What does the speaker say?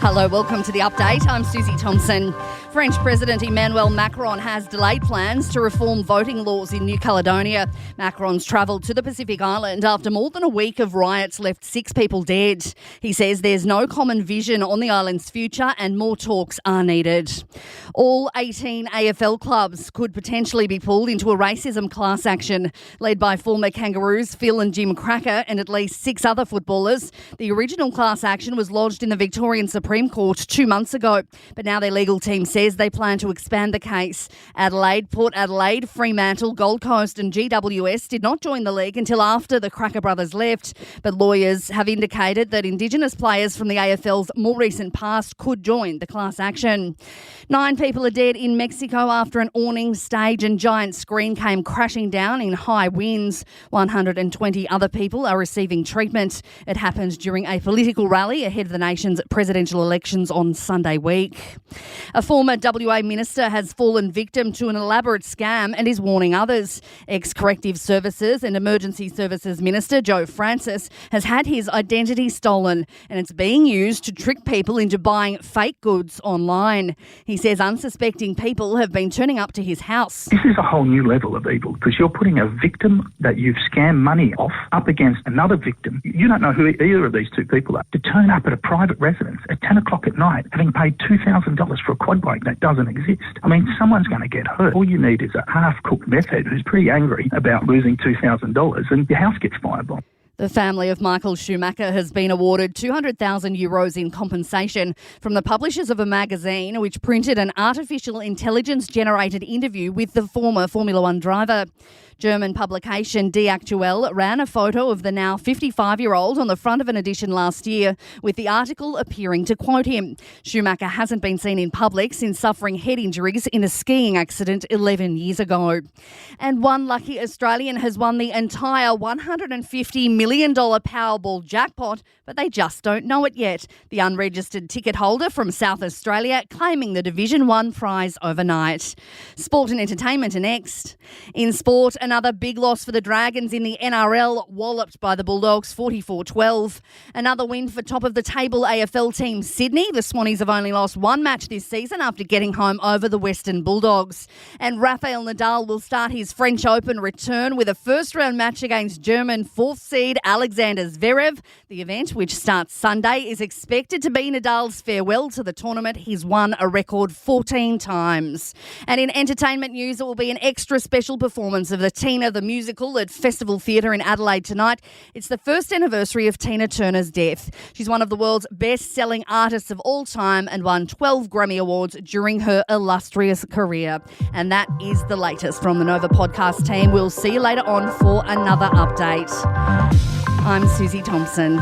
Hello, welcome to the update. I'm Susie Thompson. French President Emmanuel Macron has delayed plans to reform voting laws in New Caledonia. Macron's travelled to the Pacific Island after more than a week of riots left 6 people dead. He says there's no common vision on the island's future and more talks are needed. All 18 AFL clubs could potentially be pulled into a racism class action led by former Kangaroos Phil and Jim Cracker and at least 6 other footballers. The original class action was lodged in the Victorian Supreme Court 2 months ago, but now their legal team says they plan to expand the case. Adelaide, Port Adelaide, Fremantle, Gold Coast and GWS did not join the league until after the Cracker brothers left, but lawyers have indicated that Indigenous players from the AFL's more recent past could join the class action. 9 people are dead in Mexico after an awning, stage and giant screen came crashing down in high winds. 120 other people are receiving treatment. It happened during a political rally ahead of the nation's presidential elections on Sunday week. A former WA minister has fallen victim to an elaborate scam and is warning others. Ex-Corrective Services and Emergency Services Minister Joe Francis has had his identity stolen and it's being used to trick people into buying fake goods online. He says unsuspecting people have been turning up to his house. This is a whole new level of evil because you're putting a victim that you've scammed money off up against another victim. You don't know who either of these 2 people are. To turn up at a private residence at 10 o'clock at night having paid $2,000 for a quad bike that doesn't exist. I mean, someone's going to get hurt. All you need is a half-cooked meth head who's pretty angry about losing $2,000 and your house gets firebombed. The family of Michael Schumacher has been awarded €200,000 in compensation from the publishers of a magazine which printed an artificial intelligence-generated interview with the former Formula One driver. German publication Die Aktuell ran a photo of the now 55-year-old on the front of an edition last year, with the article appearing to quote him. Schumacher hasn't been seen in public since suffering head injuries in a skiing accident 11 years ago. And one lucky Australian has won the entire $150 million Powerball jackpot, but they just don't know it yet. The unregistered ticket holder from South Australia claiming the Division 1 prize overnight. Sport and entertainment are next. In sport, another big loss for the Dragons in the NRL, walloped by the Bulldogs 44-12. Another win for top-of-the-table AFL team Sydney. The Swannies have only lost 1 match this season after getting home over the Western Bulldogs. And Rafael Nadal will start his French Open return with a first-round match against German 4th seed Alexander Zverev. The event, which starts Sunday, is expected to be Nadal's farewell to the tournament. He's won a record 14 times. And in entertainment news, it will be an extra special performance of the Tina the Musical at Festival Theatre in Adelaide tonight. It's the first anniversary of Tina Turner's death. She's one of the world's best-selling artists of all time and won 12 Grammy Awards during her illustrious career. And that is the latest from the Nova podcast team. We'll see you later on for another update. I'm Susie Thompson.